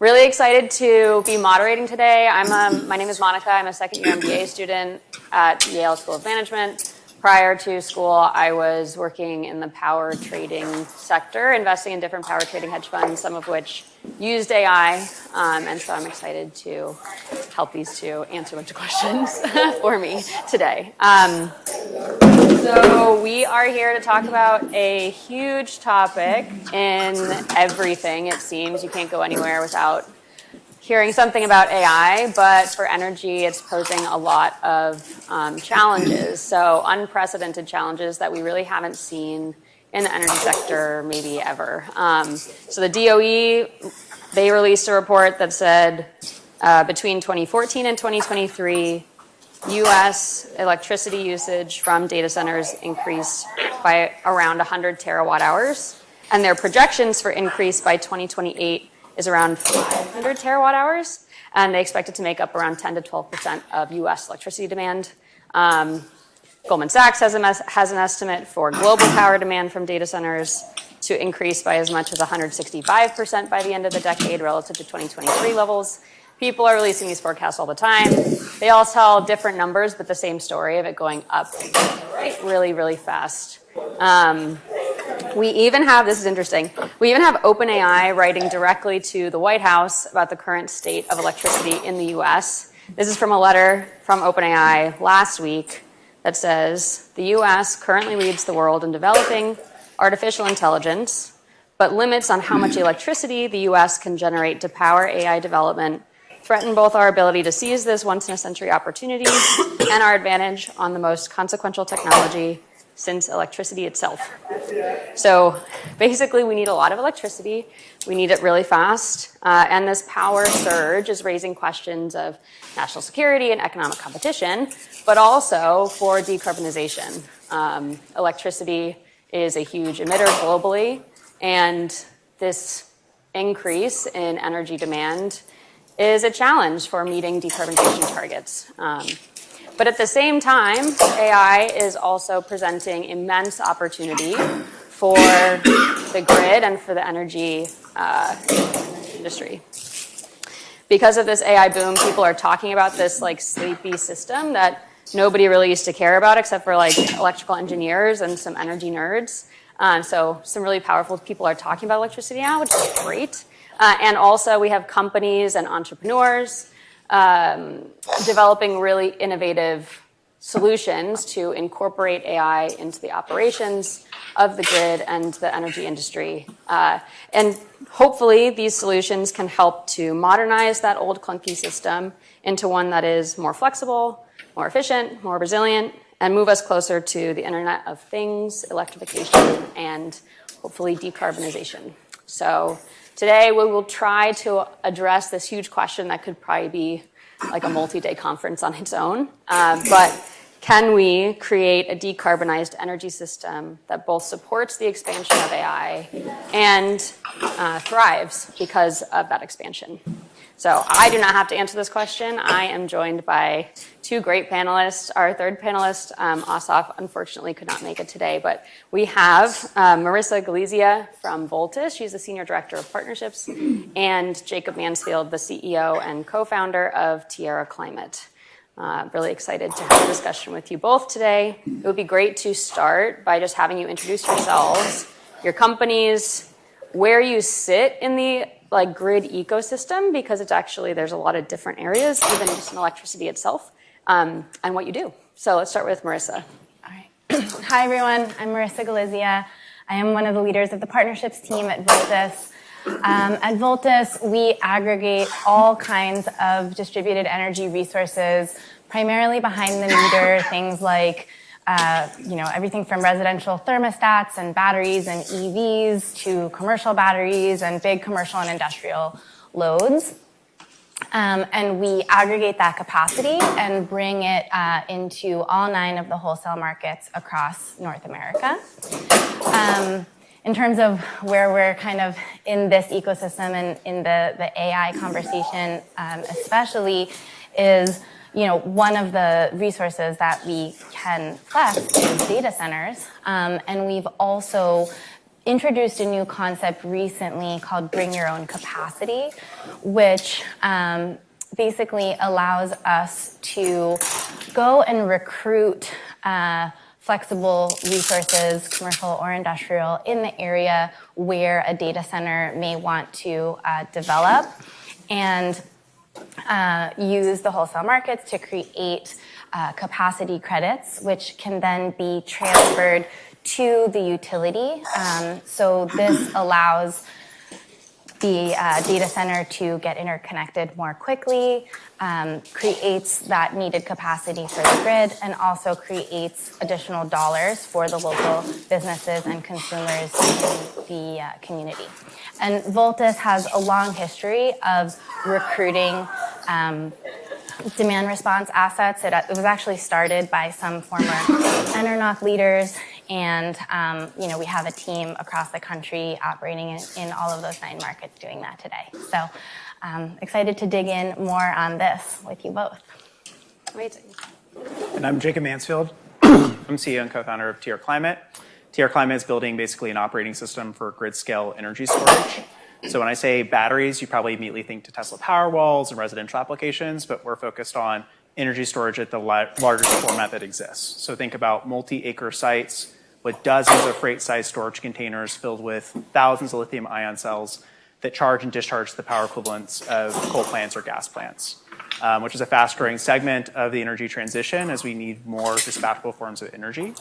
Really excited to be moderating today. My name is Monica. I'm a second-year MBA student at Yale School of Management. Prior to school, I was working in the power trading sector, investing in different power trading hedge funds, some of which used AI. And so I'm excited to help these two answer a bunch of questions for me today. So we are here to talk about a huge topic in everything, it seems. You can't go anywhere without hearing something about AI, but for energy, it's posing a lot of challenges. So unprecedented challenges that we really haven't seen in the energy sector maybe ever. So the DOE, they released a report that said between 2014 and 2023, U.S. electricity usage from data centers increased by around 100 terawatt hours, and their projections for increase by 2028 is around 500 terawatt hours, and they expect it to make up around 10 to 12% of U.S. electricity demand. Goldman Sachs has an estimate for global power demand from data centers to increase by as much as 165% by the end of the decade relative to 2023 levels. People are releasing these forecasts all the time. They all tell different numbers, but the same story of it going up really, really fast. We even have, this is interesting, we even have OpenAI writing directly to the White House about the current state of electricity in the US. This is from a letter from OpenAI last week that says, the US currently leads the world in developing artificial intelligence, but limits on how much electricity the US can generate to power AI development threaten both our ability to seize this once-in-a-century opportunity and our advantage on the most consequential technology since electricity itself. So basically, we need a lot of electricity. We need it really fast. And this power surge is raising questions of national security and economic competition, but also for decarbonization. Electricity is a huge emitter globally, and this increase in energy demand is a challenge for meeting decarbonization targets. But at the same time, AI is also presenting immense opportunity for the grid and for the energy industry. Because of this AI boom, people are talking about this like sleepy system that nobody really used to care about except for like electrical engineers and some energy nerds. So some really powerful people are talking about electricity now, which is great. And also we have companies and entrepreneurs developing really innovative solutions to incorporate AI into the operations of the grid and the energy industry. And hopefully these solutions can help to modernize that old clunky system into one that is more flexible, more efficient, more resilient, and move us closer to the Internet of Things, electrification, and hopefully decarbonization. So today, we will try to address this huge question that could probably be like a multi-day conference on its own. But can we create a decarbonized energy system that both supports the expansion of AI and thrives because of that expansion? So I do not have to answer this question. I am joined by two great panelists. Our third panelist, Asaf, unfortunately could not make it today, but we have Marissa Galizia from Voltus. She's the Senior Director of Partnerships, and Jacob Mansfield, the CEO and co-founder of Tierra Climate. Really excited to have a discussion with you both today. It would be great to start by just having you introduce yourselves, your companies, where you sit in the grid ecosystem, because it's actually, there's a lot of different areas, even just in electricity itself, and what you do. So let's start with Marissa. All right. Hi, everyone. I'm Marissa Galizia. I am one of the leaders of the partnerships team at Voltus. At Voltus, we aggregate all kinds of distributed energy resources, primarily behind the meter, things like everything from residential thermostats and batteries and EVs to commercial batteries and big commercial and industrial loads. And we aggregate that capacity and bring it into all 9 of the wholesale markets across North America. In terms of where we're kind of in this ecosystem and in the AI conversation, especially, is one of the resources that we can flex is data centers. And we've also introduced a new concept recently called Bring Your Own Capacity, which basically allows us to go and recruit flexible resources, commercial or industrial, in the area where a data center may want to develop, and use the wholesale markets to create capacity credits, which can then be transferred to the utility. So this allows the data center to get interconnected more quickly, creates that needed capacity for the grid, and also creates additional dollars for the local businesses and consumers in the community. And Voltus has a long history of recruiting demand response assets. It was actually started by some former Enernoc leaders, and we have a team across the country operating in all of those 9 markets doing that today. So excited to dig in more on this with you both. Amazing. And I'm Jacob Mansfield. I'm CEO and co-founder of TR Climate. TR Climate is building basically an operating system for grid-scale energy storage. So when I say batteries, you probably immediately think to Tesla Powerwalls and residential applications, but we're focused on energy storage at the largest format that exists. So think about multi-acre sites with dozens of freight-sized storage containers filled with thousands of lithium-ion cells that charge and discharge the power equivalents of coal plants or gas plants, which is a fast-growing segment of the energy transition as we need more dispatchable forms of energy.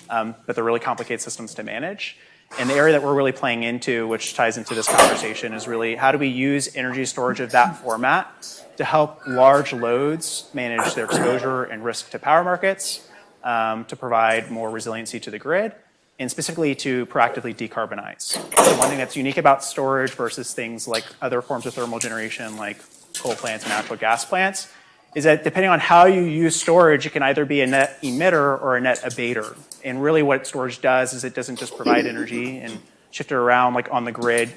But they're really complicated systems to manage. And the area that we're really playing into, which ties into this conversation, is really how do we use energy storage of that format to help large loads manage their exposure and risk to power markets, to provide more resiliency to the grid, and specifically to proactively decarbonize. So one thing that's unique about storage versus things like other forms of thermal generation like coal plants and natural gas plants is that depending on how you use storage, it can either be a net emitter or a net abater. And really what storage does is it doesn't just provide energy and shift it around like on the grid,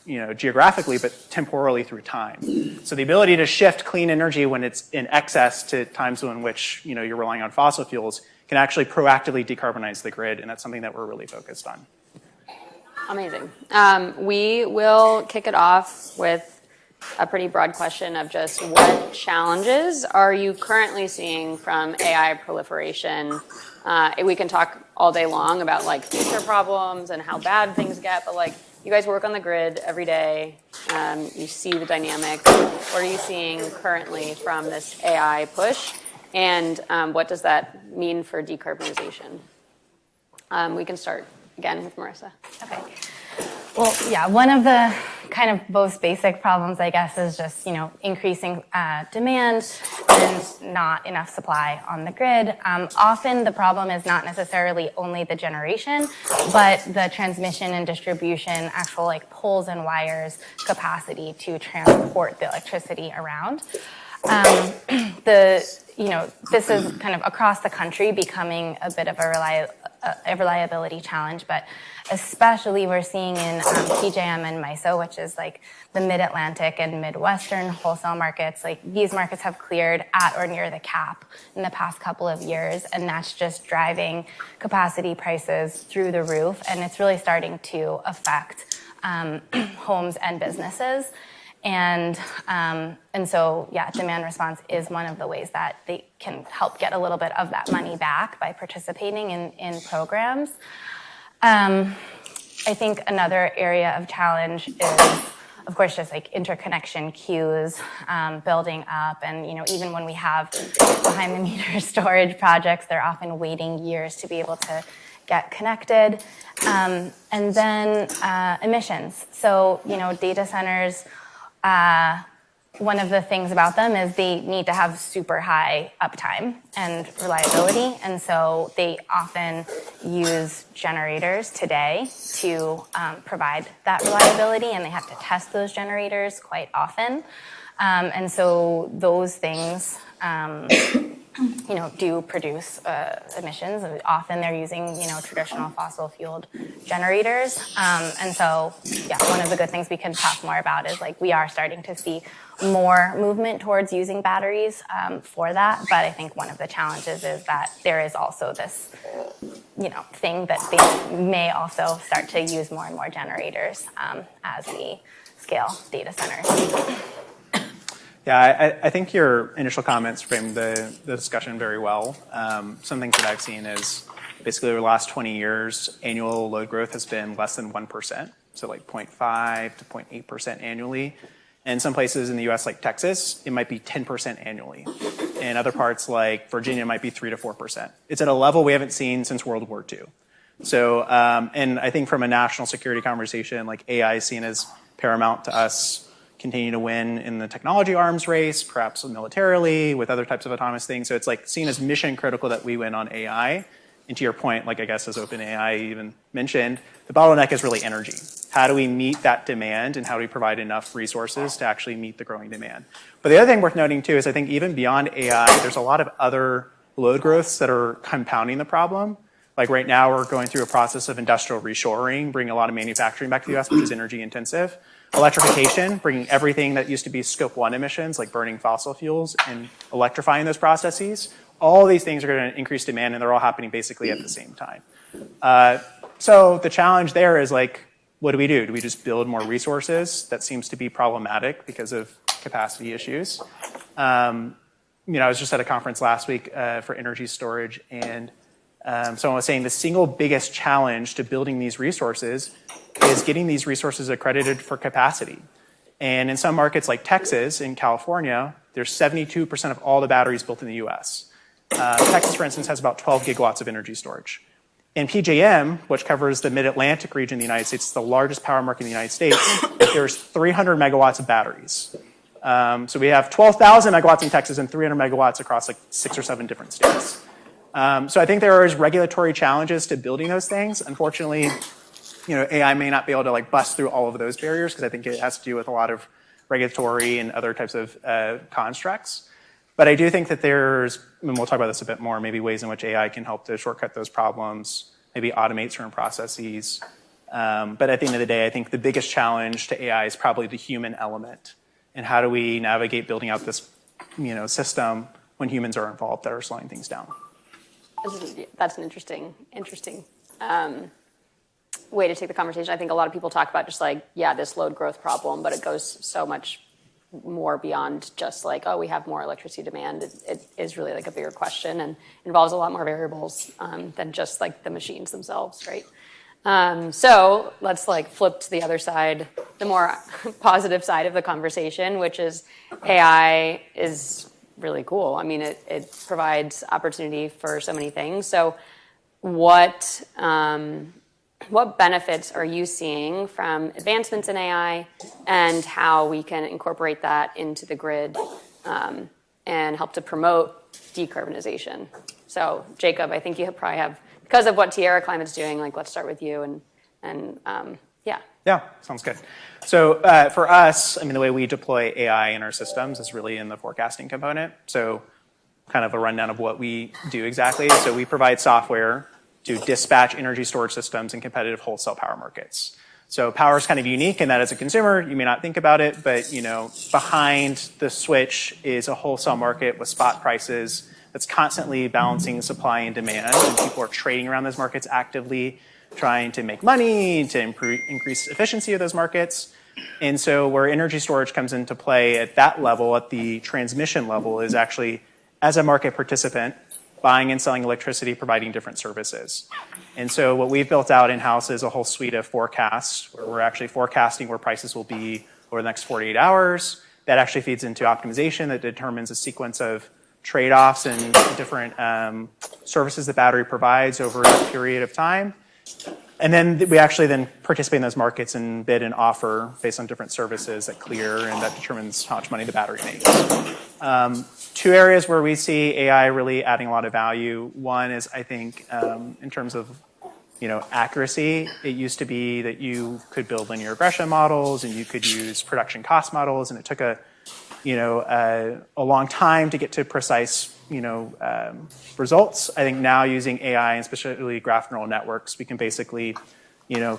geographically, but temporally through time. So the ability to shift clean energy when it's in excess to times in which you're relying on fossil fuels can actually proactively decarbonize the grid, and that's something that we're really focused on. Amazing. We will kick it off with a pretty broad question of just what challenges are you currently seeing from AI proliferation? We can talk all day long about like future problems and how bad things get, but like you guys work on the grid every day. You see the dynamic. What are you seeing currently from this AI push? And what does that mean for decarbonization? We can start again with Marissa. Okay. Well, yeah, one of the kind of most basic problems, I guess, is just, increasing demand and not enough supply on the grid. Often the problem is not necessarily only the generation, but the transmission and distribution, actual like poles and wires capacity to transport the electricity around. This is kind of across the country becoming a bit of a reliability challenge, but especially we're seeing in PJM and MISO, which is like the mid-Atlantic and Midwestern wholesale markets. Like these markets have cleared at or near the cap in the past couple of years, and that's just driving capacity prices through the roof, and it's really starting to affect homes and businesses. And so, yeah, demand response is one of the ways that they can help get a little bit of that money back by participating in programs. I think another area of challenge is, of course, just like interconnection queues building up. And, even when we have behind the meter storage projects, they're often waiting years to be able to get connected. And then emissions. So, data centers, one of the things about them is they need to have super high uptime and reliability. And so they often use generators today to provide that reliability, and they have to test those generators quite often. And so those things do produce emissions. Often they're using, traditional fossil fueled generators. And so, one of the good things we can talk more about is we are starting to see more movement towards using batteries for that. But I think one of the challenges is that there is also this, thing that they may also start to use more and more generators as we scale data centers. Yeah, I think your initial comments framed the discussion very well. Some things that I've seen is basically over the last 20 years, annual load growth has been less than 1%, so 0.5 to 0.8% annually. In some places in the US, like Texas, it might be 10% annually. In other parts like Virginia, it might be 3 to 4%. It's at a level we haven't seen since World War II. So, and I think from a national security conversation, AI is seen as paramount to us continue to win in the technology arms race, perhaps militarily, with other types of autonomous things. So it's seen as mission critical that we win on AI. And to your point, I guess as OpenAI even mentioned, the bottleneck is really energy. How do we meet that demand and how do we provide enough resources to actually meet the growing demand? But the other thing worth noting too is I think even beyond AI, there's a lot of other load growths that are compounding the problem. Right now, we're going through a process of industrial reshoring, bringing a lot of manufacturing back to the US, which is energy intensive. Electrification, bringing everything that used to be scope 1 emissions, like burning fossil fuels, and electrifying those processes. All these things are going to increase demand, and they're all happening basically at the same time. So the challenge there is what do we do? Do we just build more resources? That seems to be problematic because of capacity issues. I was just at a conference last week for energy storage, and someone was saying the single biggest challenge to building these resources is getting these resources accredited for capacity. And in some markets like Texas and California, there's 72% of all the batteries built in the US. Texas, for instance, has about 12 gigawatts of energy storage. In PJM, which covers the mid-Atlantic region of the United States, it's the largest power market in the United States, there's 300 megawatts of batteries. So we have 12,000 megawatts in Texas and 300 megawatts across 6 or 7 different states. So I think there is regulatory challenges to building those things. Unfortunately, AI may not be able to bust through all of those barriers because I think it has to do with a lot of regulatory and other types of constructs. But I do think that there's, and we'll talk about this a bit more, maybe ways in which AI can help to shortcut those problems, maybe automate certain processes. But at the end of the day, I think the biggest challenge to AI is probably the human element. And how do we navigate building out this system when humans are involved that are slowing things down? That's an interesting way to take the conversation. I think a lot of people talk about just this load growth problem, but it goes so much more beyond just we have more electricity demand. It is really a bigger question and involves a lot more variables than just the machines themselves, right? So let's flip to the other side, the more positive side of the conversation, which is AI is really cool. I mean, it provides opportunity for so many things. So what benefits are you seeing from advancements in AI and how we can incorporate that into the grid and help to promote decarbonization? So Jacob, I think you probably have, because of what Tierra Climate's doing, let's start with you and yeah. Yeah, sounds good. So for us, the way we deploy AI in our systems is really in the forecasting component. So kind of a rundown of what we do exactly. So we provide software to dispatch energy storage systems in competitive wholesale power markets. So power is kind of unique in that as a consumer, you may not think about it, but behind the switch is a wholesale market with spot prices that's constantly balancing supply and demand. And people are trading around those markets actively, trying to make money, to increase efficiency of those markets. And so where energy storage comes into play at that level, at the transmission level, is actually as a market participant, buying and selling electricity, providing different services. And so what we've built out in-house is a whole suite of forecasts where we're actually forecasting where prices will be over the next 48 hours. That actually feeds into optimization that determines a sequence of trade-offs and different services the battery provides over a period of time. And then we actually then participate in those markets and bid and offer based on different services that clear, and that determines how much money the battery makes. Two areas where we see AI really adding a lot of value. One is, I think, in terms of accuracy. It used to be that you could build linear regression models and you could use production cost models, and it took a long time to get to precise results. I think now using AI and specifically graph neural networks, we can basically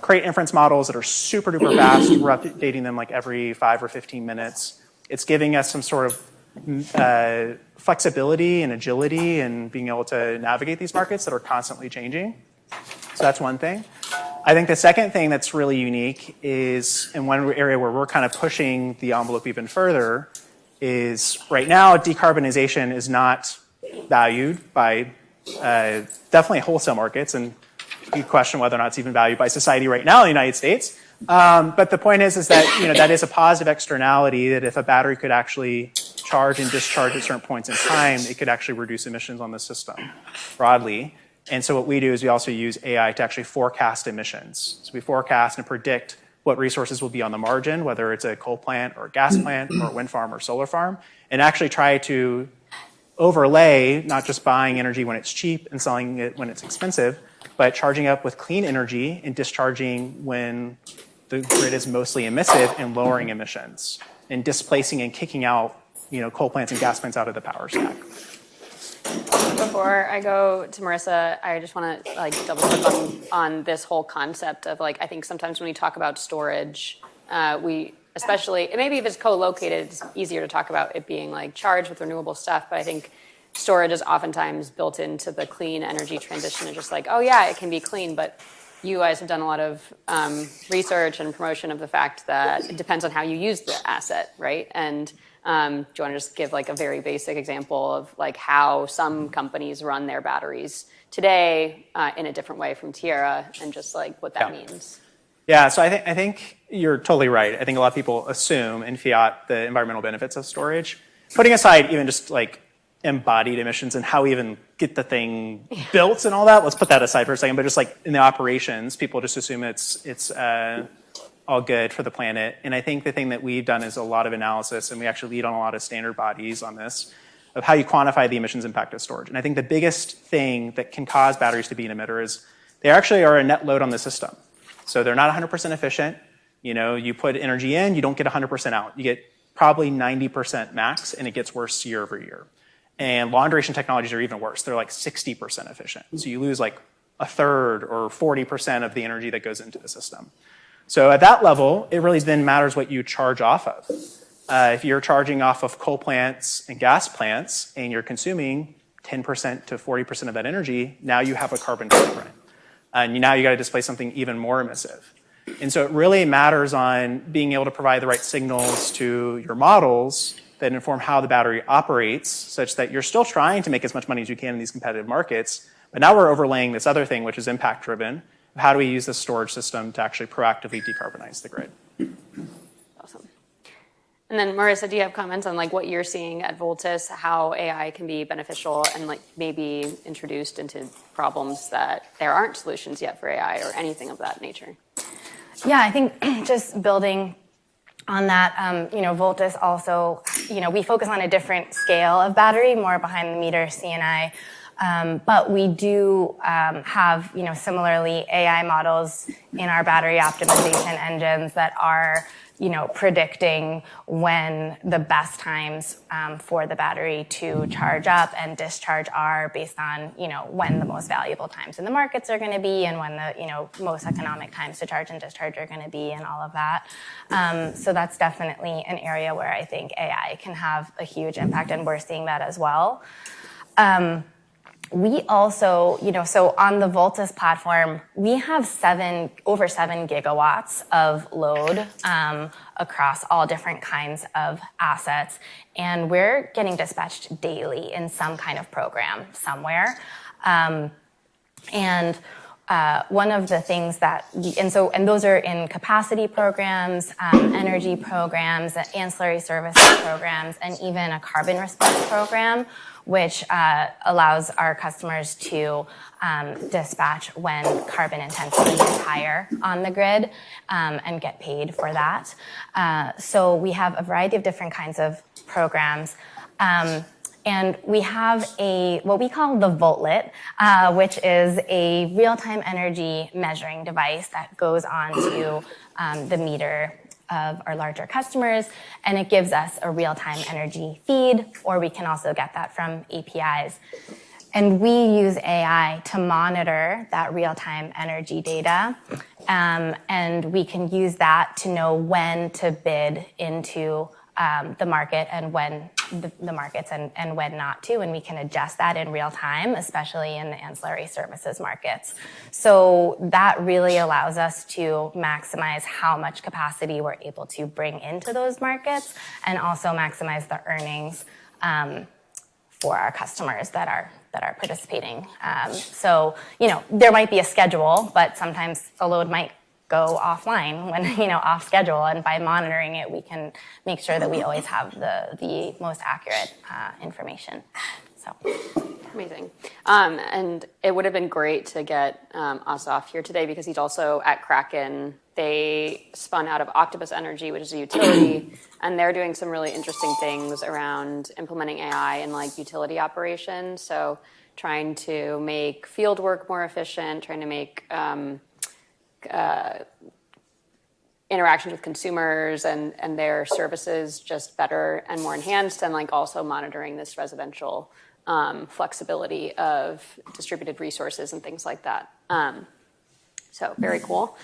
create inference models that are super duper fast. We're updating them like every 5 or 15 minutes. It's giving us some sort of flexibility and agility and being able to navigate these markets that are constantly changing. So that's one thing. I think the second thing that's really unique is, in one area where we're kind of pushing the envelope even further, is right now decarbonization is not valued by definitely wholesale markets, and you question whether or not it's even valued by society right now in the United States. But the point is that that is a positive externality, that if a battery could actually charge and discharge at certain points in time, it could actually reduce emissions on the system broadly. And so what we do is we also use AI to actually forecast emissions. So we forecast and predict what resources will be on the margin, whether it's a coal plant or a gas plant or a wind farm or solar farm, and actually try to overlay not just buying energy when it's cheap and selling it when it's expensive, but charging up with clean energy and discharging when the grid is mostly emissive and lowering emissions and displacing and kicking out coal plants and gas plants out of the power stack. Before I go to Marissa, I just want to double click on this whole concept of I think sometimes when we talk about storage, we especially, maybe if it's co-located, it's easier to talk about it being charged with renewable stuff, but I think storage is oftentimes built into the clean energy transition and just oh yeah, it can be clean, but you guys have done a lot of research and promotion of the fact that it depends on how you use the asset, right? And do you want to just give a very basic example of how some companies run their batteries today in a different way from Tierra, and just what that means? Yeah, so I think you're totally right. I think a lot of people assume in fiat the environmental benefits of storage. Putting aside even just embodied emissions and how we even get the thing built and all that, let's put that aside for a second. But just in the operations, people just assume it's all good for the planet. And I think the thing that we've done is a lot of analysis, and we actually lead on a lot of standard bodies on this, of how you quantify the emissions impact of storage. And I think the biggest thing that can cause batteries to be an emitter is they actually are a net load on the system. So they're not 100% efficient. You put energy in, you don't get 100% out. You get probably 90% max, and it gets worse year over year. And long duration technologies are even worse. They're 60% efficient. So you lose a third or 40% of the energy that goes into the system. So at that level, it really then matters what you charge off of. If you're charging off of coal plants and gas plants and you're consuming 10% to 40% of that energy, now you have a carbon footprint. And now you got to displace something even more emissive. And so it really matters on being able to provide the right signals to your models that inform how the battery operates, such that you're still trying to make as much money as you can in these competitive markets. But now we're overlaying this other thing, which is impact driven. How do we use this storage system to actually proactively decarbonize the grid? Awesome. And then Marissa, do you have comments on what you're seeing at Voltus, how AI can be beneficial and maybe introduced into problems that there aren't solutions yet for AI or anything of that nature? Yeah, I think just building on that, Voltus also, we focus on a different scale of battery, more behind the meter C&I. But we do have, similarly AI models in our battery optimization engines that are, predicting when the best times for the battery to charge up and discharge are based on, when the most valuable times in the markets are going to be and when the, most economic times to charge and discharge are going to be and all of that. So that's definitely an area where I think AI can have a huge impact, and we're seeing that as well. We also, so on the Voltus platform, we have over 7 gigawatts of load across all different kinds of assets, and we're getting dispatched daily in some kind of program somewhere. One of the things that, and those are in capacity programs, energy programs, ancillary services programs, and even a carbon response program, which allows our customers to dispatch when carbon intensity is higher on the grid and get paid for that. So we have a variety of different kinds of programs. And we have what we call the Voltlet, which is a real-time energy measuring device that goes onto the meter of our larger customers, and it gives us a real-time energy feed, or we can also get that from APIs. And we use AI to monitor that real-time energy data, and we can use that to know when to bid into the market and when the markets and when not to, and we can adjust that in real time, especially in the ancillary services markets. So that really allows us to maximize how much capacity we're able to bring into those markets and also maximize the earnings for our customers that are participating. So, there might be a schedule, but sometimes a load might go offline when, off schedule. And by monitoring it, we can make sure that we always have the most accurate information. So amazing. And it would have been great to get Asaf here today because he's also at Kraken. They spun out of Octopus Energy, which is a utility, and they're doing some really interesting things around implementing AI in utility operations. So trying to make field work more efficient, trying to make interactions with consumers and their services just better and more enhanced, and also monitoring this residential flexibility of distributed resources and things like that. So very cool.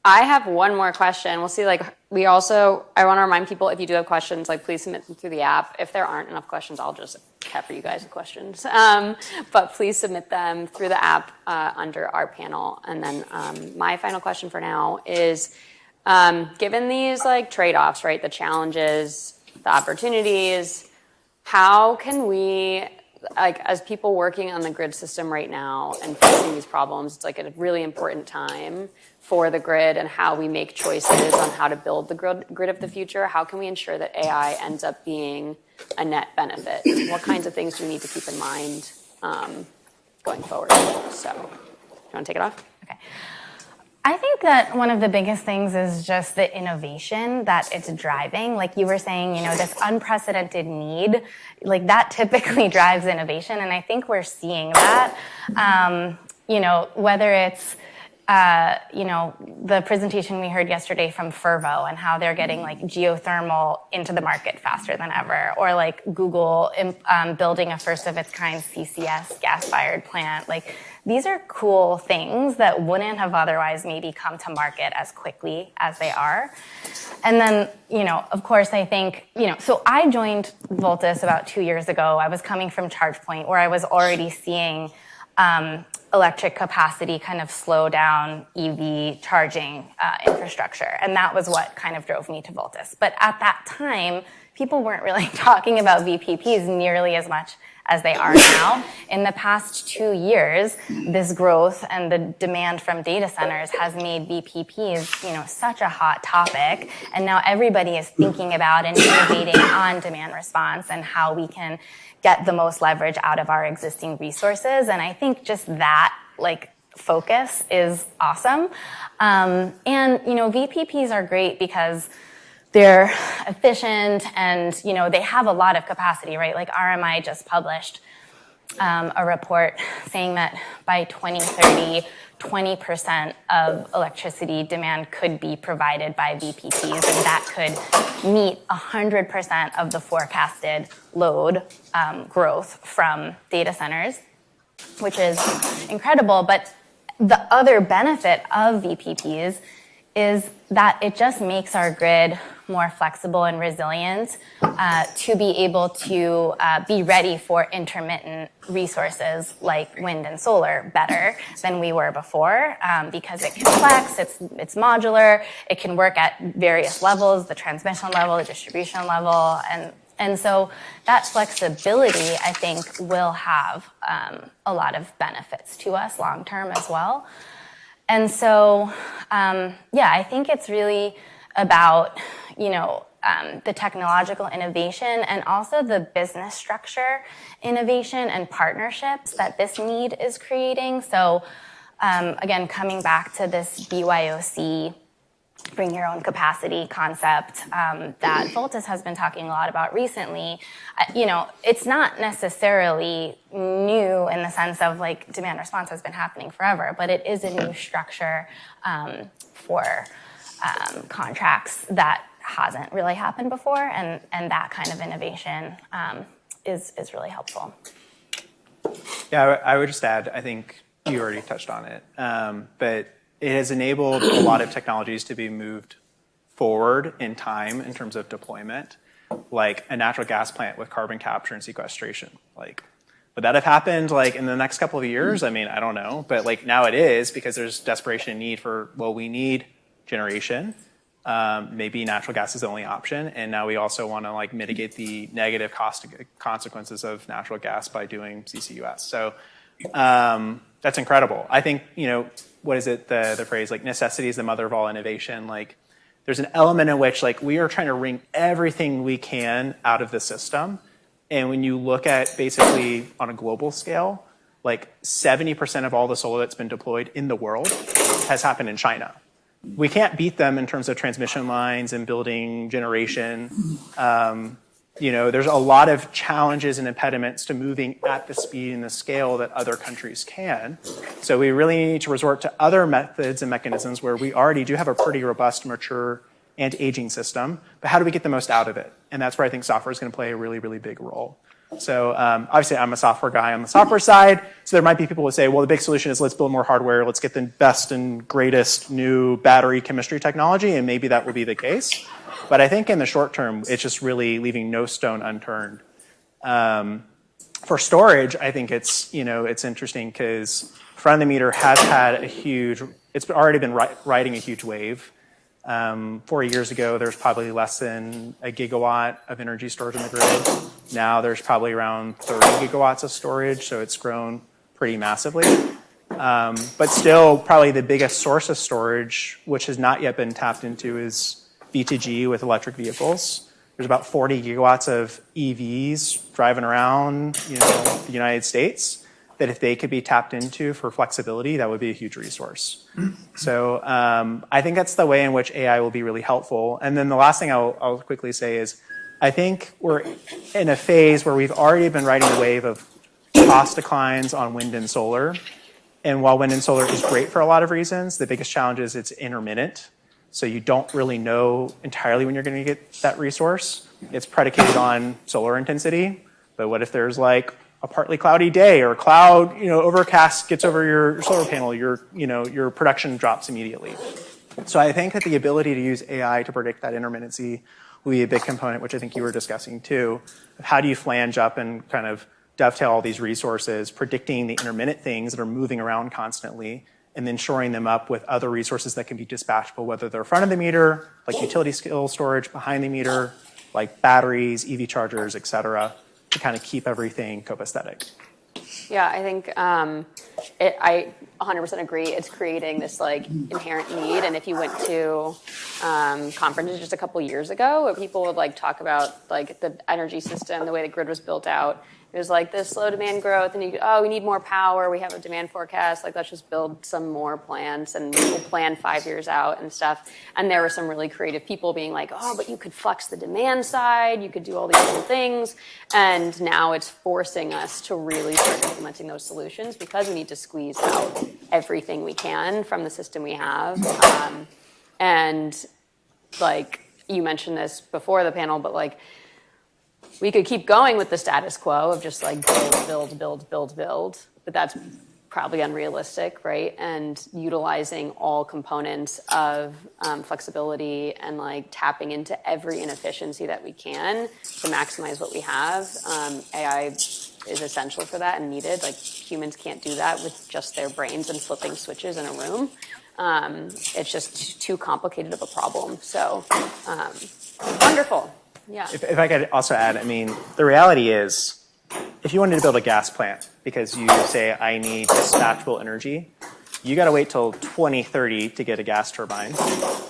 I have one more question. We'll see, I want to remind people, if you do have questions, please submit them through the app. If there aren't enough questions, I'll just pepper you guys with questions. But please submit them through the app under our panel. And then my final question for now is, given these trade-offs, right, the challenges, the opportunities, how can we, as people working on the grid system right now and facing these problems, it's a really important time for the grid and how we make choices on how to build the grid of the future. How can we ensure that AI ends up being a net benefit? What kinds of things do we need to keep in mind going forward? So, you want to take it off? Okay. I think that one of the biggest things is just the innovation that it's driving. Like you were saying, this unprecedented need, that typically drives innovation. And I think we're seeing that, whether it's, the presentation we heard yesterday from Fervo and how they're getting geothermal into the market faster than ever, or Google building a first of its kind CCS gas-fired plant. These are cool things that wouldn't have otherwise maybe come to market as quickly as they are. And then, of course, I think, so I joined Voltus about 2 years ago. I was coming from ChargePoint, where I was already seeing electric capacity kind of slow down EV charging infrastructure. And that was what kind of drove me to Voltus. But at that time, people weren't really talking about VPPs nearly as much as they are now. In the past 2 years, this growth and the demand from data centers has made VPPs, such a hot topic. And now everybody is thinking about and innovating on demand response and how we can get the most leverage out of our existing resources. And I think just that, focus is awesome. And, VPPs are great because they're efficient and, they have a lot of capacity, right? RMI just published a report saying that by 2030, 20% of electricity demand could be provided by VPPs, and that could meet 100% of the forecasted load growth from data centers, which is incredible. But the other benefit of VPPs is that it just makes our grid more flexible and resilient to be able to be ready for intermittent resources like wind and solar better than we were before, because it can flex, it's modular, it can work at various levels, the transmission level, the distribution level, and so that flexibility, I think, will have a lot of benefits to us long term as well. And so, I think it's really about, the technological innovation and also the business structure innovation and partnerships that this need is creating. So, again, coming back to this BYOC, bring your own capacity concept that Voltus has been talking a lot about recently, it's not necessarily new in the sense of demand response has been happening forever, but it is a new structure for contracts. That hasn't really happened before, and that kind of innovation is really helpful. Yeah, I would just add, I think you already touched on it, but it has enabled a lot of technologies to be moved forward in time in terms of deployment, like a natural gas plant with carbon capture and sequestration. Like, would that have happened like in the next couple of years? I mean, I don't know, but like now it is, because there's desperation and need for, well, we need generation. Maybe natural gas is the only option, and now we also want to like mitigate the negative consequences of natural gas by doing CCUS. So that's incredible. I think, what is it, the phrase, like necessity is the mother of all innovation. Like there's an element in which like we are trying to wring everything we can out of the system. And when you look at basically on a global scale, like 70% of all the solar that's been deployed in the world has happened in China. We can't beat them in terms of transmission lines and building generation. There's a lot of challenges and impediments to moving at the speed and the scale that other countries can. So we really need to resort to other methods and mechanisms where we already do have a pretty robust, mature, and aging system, but how do we get the most out of it? And that's where I think software is going to play a really, really big role. So obviously I'm a software guy on the software side, so there might be people who say, well, the big solution is let's build more hardware, let's get the best and greatest new battery chemistry technology, and maybe that will be the case. But I think in the short term, it's just really leaving no stone unturned. For storage, I think it's interesting because front of the meter has had it's already been riding a huge wave. 4 years ago, there's probably less than a gigawatt of energy storage in the grid. Now there's probably around 30 gigawatts of storage, so it's grown pretty massively. But still, probably the biggest source of storage, which has not yet been tapped into, is V2G with electric vehicles. There's about 40 gigawatts of EVs driving around the United States, that if they could be tapped into for flexibility, that would be a huge resource. So I think that's the way in which AI will be really helpful. And then the last thing I'll quickly say is, I think we're in a phase where we've already been riding the wave of cost declines on wind and solar. And while wind and solar is great for a lot of reasons, the biggest challenge is it's intermittent. So you don't really know entirely when you're going to get that resource. It's predicated on solar intensity. But what if there's like a partly cloudy day, or cloud, overcast gets over your solar panel, your production drops immediately. So I think that the ability to use AI to predict that intermittency will be a big component, which I think you were discussing too, of how do you flange up and kind of dovetail all these resources, predicting the intermittent things that are moving around constantly, and then shoring them up with other resources that can be dispatchable, whether they're front of the meter, like utility scale storage, behind the meter, like batteries, EV chargers, et cetera, to kind of keep everything copacetic. Yeah, I think I 100% agree. It's creating this like inherent need. And if you went to conferences just a couple years ago, where people would like talk about like the energy system, the way the grid was built out, it was like this slow demand growth, and we need more power. We have a demand forecast. Like, let's just build some more plants, and we'll plan 5 years out and stuff. And there were some really creative people being like, oh, but you could flex the demand side. You could do all these little things. And now it's forcing us to really start implementing those solutions, because we need to squeeze out everything we can from the system we have. And like you mentioned this before the panel, but like, we could keep going with the status quo of just like build, but that's probably unrealistic, right? And utilizing all components of flexibility and like tapping into every inefficiency that we can to maximize what we have. AI is essential for that and needed. Like, humans can't do that with just their brains and flipping switches in a room. It's just too complicated of a problem. So wonderful. Yeah. If I could also add, I mean, the reality is, if you wanted to build a gas plant because you say, I need dispatchable energy, you got to wait till 2030 to get a gas turbine.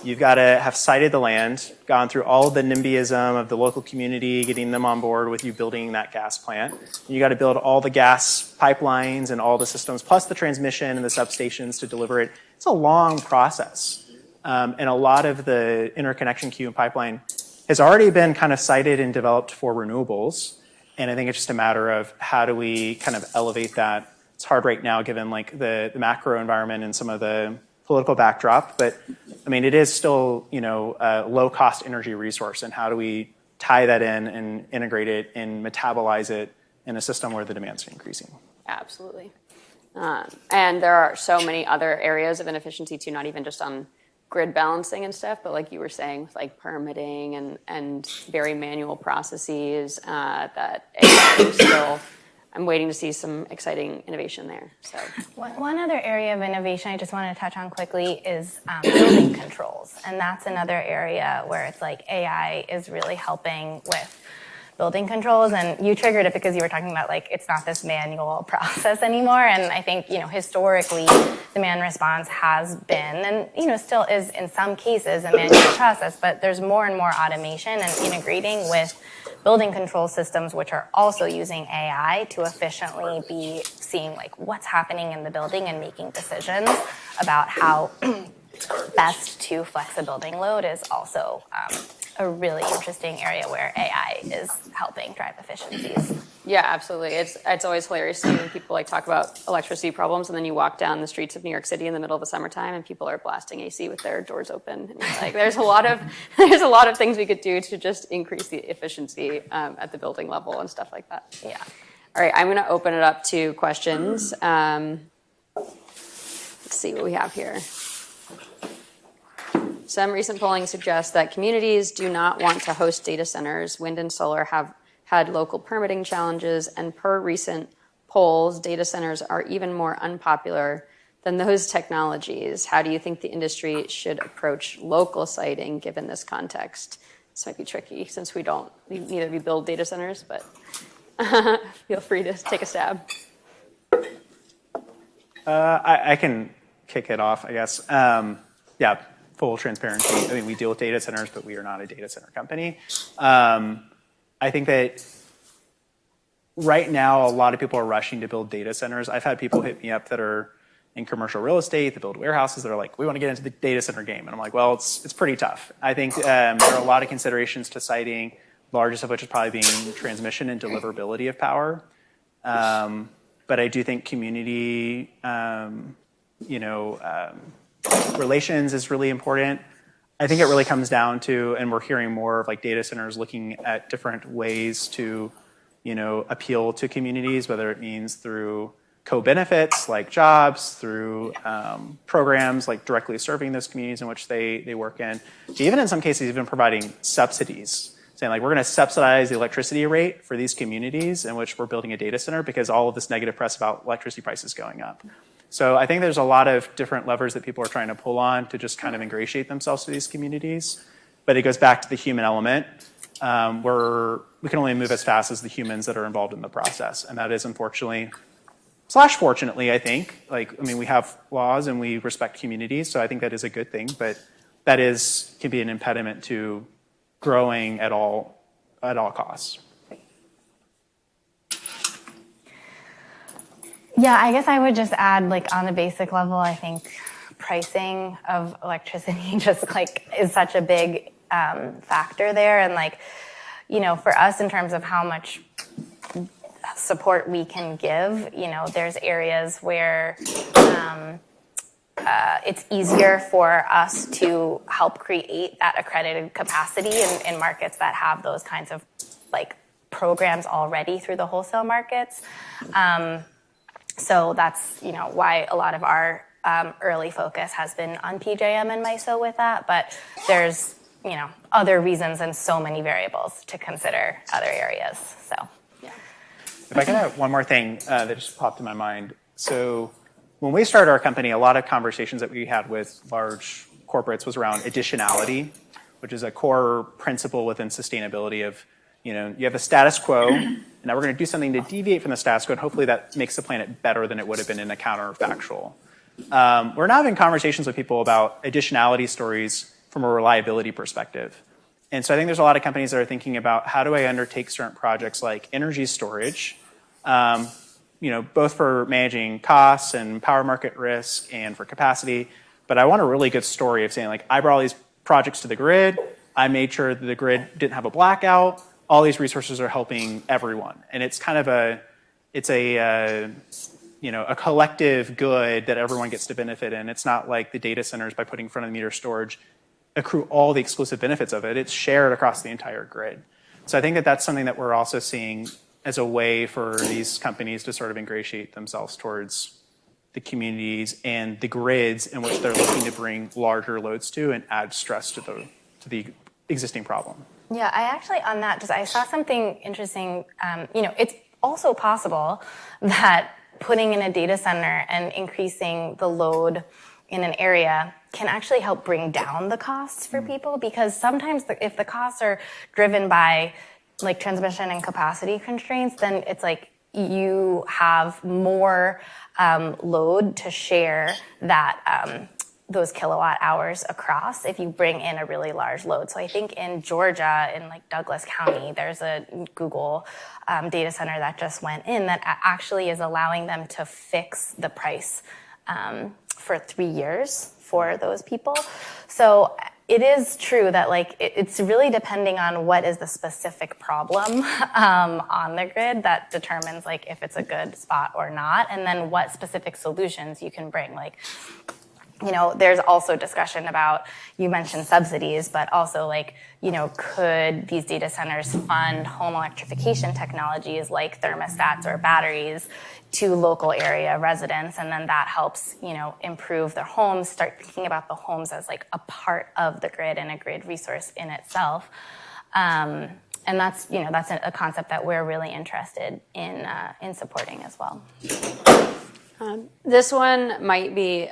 You've got to have sited the land, gone through all the NIMBYism of the local community, getting them on board with you building that gas plant. You got to build all the gas pipelines and all the systems, plus the transmission and the substations to deliver it. It's a long process. And a lot of the interconnection queue and pipeline has already been kind of cited and developed for renewables. And I think it's just a matter of how do we kind of elevate that. It's hard right now given like the macro environment and some of the political backdrop, but I mean, it is still, a low-cost energy resource, and how do we tie that in and integrate it and metabolize it in a system where the demand's increasing? Absolutely. And there are so many other areas of inefficiency too, not even just on grid balancing and stuff, but like you were saying, with like permitting and very manual processes that AI still, I'm waiting to see some exciting innovation there. So one other area of innovation I just want to touch on quickly is building controls. And that's another area where it's like AI is really helping with building controls. And you triggered it because you were talking about like it's not this manual process anymore. And I think, historically, demand response has been and, still is in some cases a manual process, but there's more and more automation and integrating with building control systems, which are also using AI to efficiently be seeing like what's happening in the building and making decisions about how best to flex a building load is also a really interesting area where AI is helping drive efficiencies. yeah, absolutely. It's always hilarious seeing people like talk about electricity problems, and then you walk down the streets of New York City in the middle of the summertime, and people are blasting AC with their doors open. And it's like there's a lot of things we could do to just increase the efficiency at the building level and stuff like that. Yeah. All right, I'm going to open it up to questions. Let's see what we have here. Some recent polling suggests that communities do not want to host data centers. Wind and solar have had local permitting challenges, and per recent polls, data centers are even more unpopular than those technologies. How do you think the industry should approach local siting given this context? This might be tricky since neither of you build data centers, but feel free to take a stab. I can kick it off, I guess. Yeah, full transparency. I mean, we deal with data centers, but we are not a data center company. I think that right now, a lot of people are rushing to build data centers. I've had people hit me up that are in commercial real estate, that build warehouses, that are like, we want to get into the data center game. And I'm like, well, it's pretty tough. I think there are a lot of considerations to siting, largest of which is probably being transmission and deliverability of power. But I do think community, relations is really important. I think it really comes down to, and we're hearing more of like data centers looking at different ways to, appeal to communities, whether it means through co-benefits like jobs, through programs like directly serving those communities in which they work in. Even in some cases, even providing subsidies, saying like, we're going to subsidize the electricity rate for these communities in which we're building a data center because all of this negative press about electricity prices going up. So I think there's a lot of different levers that people are trying to pull on to just kind of ingratiate themselves to these communities. But it goes back to the human element, where we can only move as fast as the humans that are involved in the process. And that is unfortunately, / fortunately, I think, we have laws and we respect communities. So I think that is a good thing, but that can be an impediment to growing at all costs. Yeah, I guess I would just add, on the basic level, I think pricing of electricity just is such a big factor there. And for us in terms of how much support we can give, there's areas where it's easier for us to help create that accredited capacity in markets that have those kinds of programs already through the wholesale markets. So that's, why a lot of our early focus has been on PJM and MISO with that. But there's, other reasons and so many variables to consider other areas. So, yeah. If I can add one more thing that just popped in my mind. So when we started our company, a lot of conversations that we had with large corporates was around additionality, which is a core principle within sustainability of, you have a status quo, and now we're going to do something to deviate from the status quo, and hopefully that makes the planet better than it would have been in a counterfactual. We're now having conversations with people about additionality stories from a reliability perspective. And so I think there's a lot of companies that are thinking about how do I undertake certain projects like energy storage, both for managing costs and power market risk and for capacity. But I want a really good story of saying I brought all these projects to the grid. I made sure that the grid didn't have a blackout. All these resources are helping everyone. And it's kind of a collective good that everyone gets to benefit in. It's not like the data centers, by putting front of the meter storage, accrue all the exclusive benefits of it. It's shared across the entire grid. So I think that that's something that we're also seeing as a way for these companies to sort of ingratiate themselves towards the communities and the grids in which they're looking to bring larger loads to and add stress to the existing problem. Yeah, I actually, on that, I saw something interesting. It's also possible that putting in a data center and increasing the load in an area can actually help bring down the costs for people, because sometimes if the costs are driven by like transmission and capacity constraints, then it's like you have more load to share that those kilowatt hours across if you bring in a really large load. So I think in Georgia, in like Douglas County, there's a Google data center that just went in that actually is allowing them to fix the price for 3 years for those people. So it is true that like it's really depending on what is the specific problem on the grid that determines like if it's a good spot or not, and then what specific solutions you can bring. Like, there's also discussion about, you mentioned subsidies, but also like, could these data centers fund home electrification technologies like thermostats or batteries to local area residents? And then that helps, improve their homes, start thinking about the homes as like a part of the grid and a grid resource in itself. And that's, that's a concept that we're really interested in supporting as well. This one might be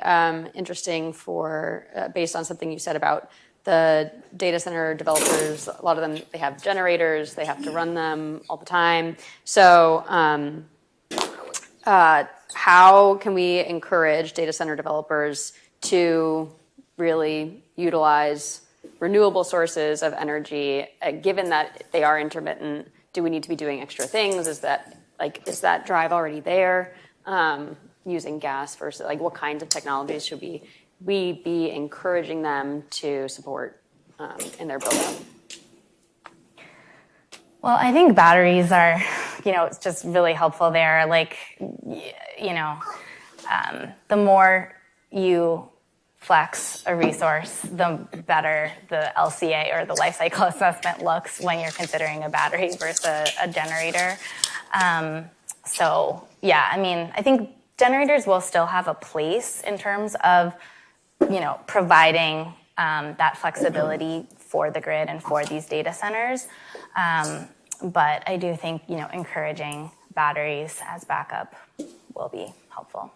interesting for, based on something you said about the data center developers. A lot of them, they have generators, they have to run them all the time. So how can we encourage data center developers to really utilize renewable sources of energy, given that they are intermittent? Do we need to be doing extra things? Is that drive already there? Using gas versus, like, what kinds of technologies should we be encouraging them to support in their build-up? Well, I think batteries are, it's just really helpful there. Like, the more you flex a resource, the better the LCA or the life cycle assessment looks when you're considering a battery versus a generator. So, yeah, I think generators will still have a place in terms of, providing that flexibility for the grid and for these data centers. But I do think, encouraging batteries as backup will be helpful.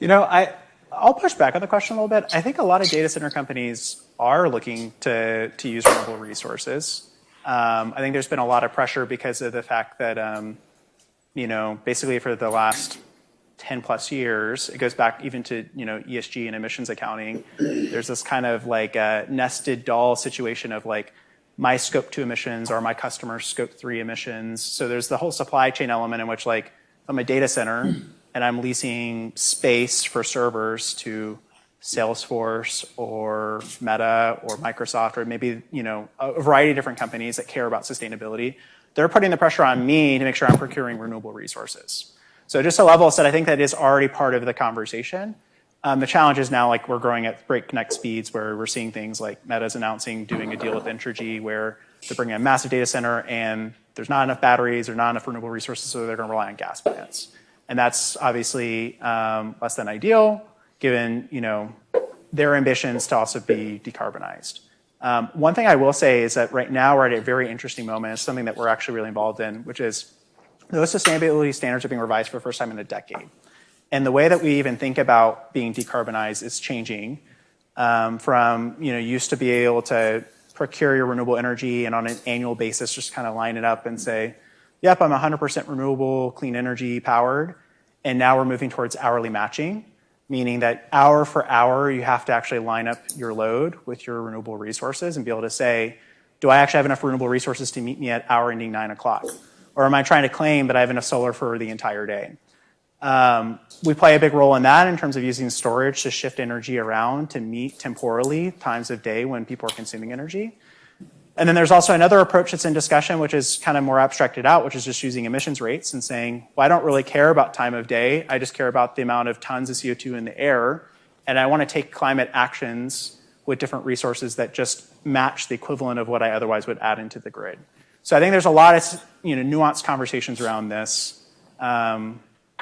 I'll push back on the question a little bit. I think a lot of data center companies are looking to use renewable resources. I think there's been a lot of pressure because of the fact that, basically for the last 10 plus years, it goes back even to, ESG and emissions accounting. There's this kind of like a nested doll situation of like my scope 2 emissions or my customer's scope 3 emissions. So there's the whole supply chain element in which, like, I'm a data center and I'm leasing space for servers to Salesforce or Meta or Microsoft or maybe, a variety of different companies that care about sustainability. They're putting the pressure on me to make sure I'm procuring renewable resources. So just a level set, I think that is already part of the conversation. The challenge is now, like, we're growing at breakneck speeds where we're seeing things like Meta's announcing doing a deal with Entergy where they're bringing a massive data center and there's not enough batteries or not enough renewable resources, so they're going to rely on gas plants. And that's obviously less than ideal, given, their ambitions to also be decarbonized. One thing I will say is that right now we're at a very interesting moment. It's something that we're actually really involved in, which is those sustainability standards are being revised for the first time in a decade. And the way that we even think about being decarbonized is changing from, used to be able to procure your renewable energy and on an annual basis just kind of line it up and say, yep, I'm 100% renewable, clean energy powered. And now we're moving towards hourly matching, meaning that hour for hour, you have to actually line up your load with your renewable resources and be able to say, do I actually have enough renewable resources to meet me at hour ending 9 o'clock? Or am I trying to claim that I have enough solar for the entire day? We play a big role in that in terms of using storage to shift energy around to meet temporally times of day when people are consuming energy. And then there's also another approach that's in discussion, which is kind of more abstracted out, which is just using emissions rates and saying, well, I don't really care about time of day. I just care about the amount of tons of CO2 in the air. And I want to take climate actions with different resources that just match the equivalent of what I otherwise would add into the grid. So I think there's a lot of nuanced conversations around this. Can't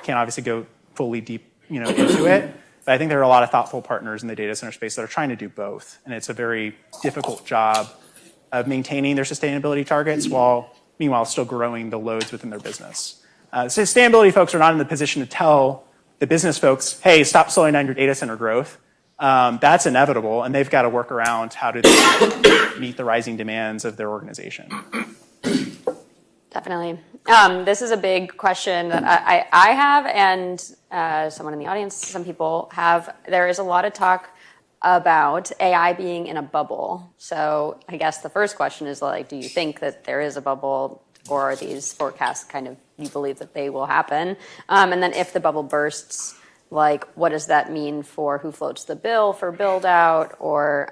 obviously go fully deep into it. But I think there are a lot of thoughtful partners in the data center space that are trying to do both. And it's a very difficult job of maintaining their sustainability targets while meanwhile still growing the loads within their business. Sustainability folks are not in the position to tell the business folks, hey, stop slowing down your data center growth. That's inevitable, and they've got to work around how to meet the rising demands of their organization. Definitely. This is a big question that I have, and someone in the audience, some people have. There is a lot of talk about AI being in a bubble. So I guess the first question is like, do you think that there is a bubble, or are these forecasts kind of, you believe that they will happen? And then if the bubble bursts, like what does that mean for who floats the bill for build out, or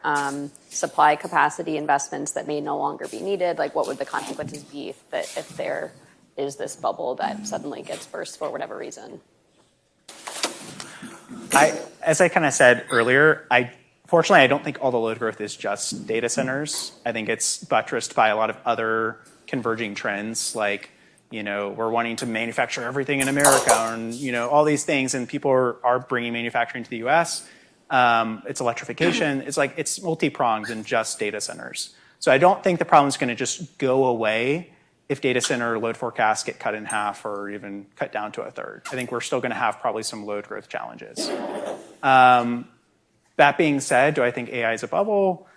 supply capacity investments that may no longer be needed? Like what would the consequences be if there is this bubble that suddenly gets burst for whatever reason? As I kind of said earlier, fortunately, I don't think all the load growth is just data centers. I think it's buttressed by a lot of other converging trends, like, we're wanting to manufacture everything in America, and, all these things, and people are bringing manufacturing to the US. It's electrification. It's multi-pronged than just data centers. So I don't think the problem is going to just go away if data center load forecasts get cut in half or even cut down to a third. I think we're still going to have probably some load growth challenges. That being said, do I think AI is a bubble?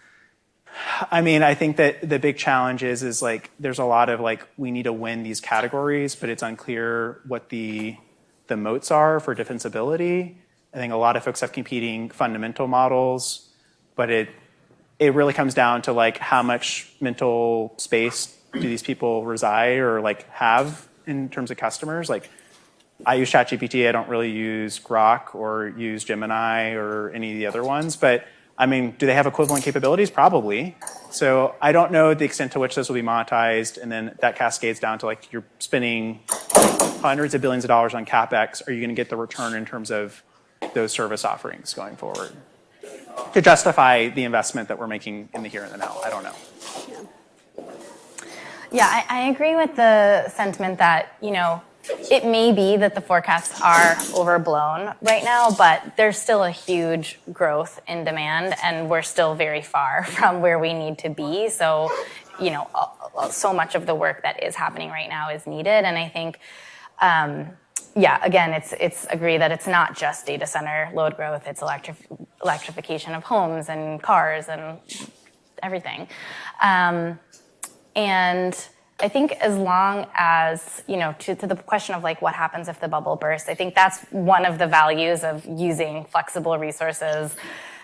I mean, I think that the big challenge is like, there's a lot of we need to win these categories, but it's unclear what the moats are for defensibility. I think a lot of folks have competing fundamental models, but it really comes down to how much mental space do these people reside or have in terms of customers. I use ChatGPT. I don't really use Grok or use Gemini or any of the other ones. But I mean, do they have equivalent capabilities? Probably. So I don't know the extent to which this will be monetized. And then that cascades down to you're spending hundreds of billions of dollars on CapEx. Are you going to get the return in terms of those service offerings going forward to justify the investment that we're making in the here and the now? I don't know. Yeah, I agree with the sentiment that, it may be that the forecasts are overblown right now, but there's still a huge growth in demand, and we're still very far from where we need to be. So, so much of the work that is happening right now is needed. And I think, again, it's agree that it's not just data center load growth, it's electrification of homes and cars and everything. And I think as long as, to the question of what happens if the bubble bursts, I think that's one of the values of using flexible resources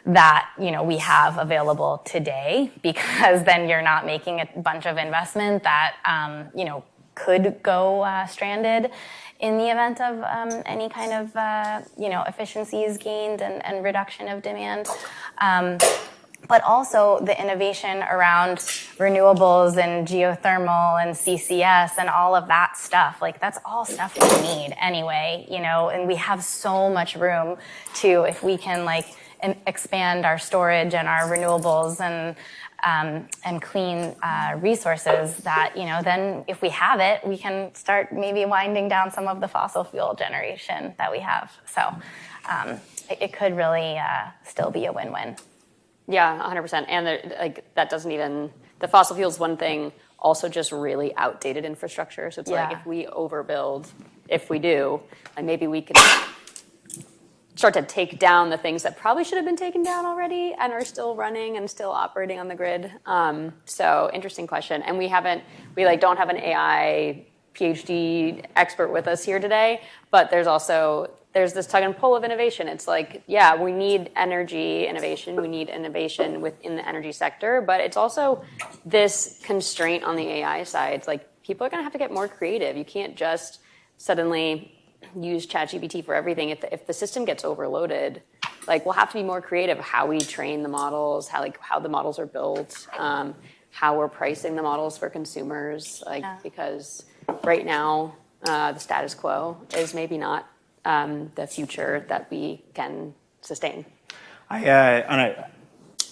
that, we have available today, because then you're not making a bunch of investment that, could go stranded in the event of any kind of, efficiencies gained and reduction of demand. But also the innovation around renewables and geothermal and CCS and all of that stuff. That's all stuff we need anyway, and we have so much room to, if we can expand our storage and our renewables and clean resources, that, then if we have it, we can start maybe winding down some of the fossil fuel generation that we have. So it could really still be a win-win. Yeah, 100%. And that doesn't even, the fossil fuels one thing, also just really outdated infrastructure. So it's if we overbuild, if we do, maybe we could start to take down the things that probably should have been taken down already and are still running and still operating on the grid. So interesting question. And we don't have an AI PhD expert with us here today, but there's this tug and pull of innovation. It's we need energy innovation. We need innovation within the energy sector, but it's also this constraint on the AI side. It's people are going to have to get more creative. You can't just suddenly use ChatGPT for everything. If the system gets overloaded, we'll have to be more creative how we train the models, how the models are built. how we're pricing the models for consumers, because right now the status quo is maybe not the future that we can sustain.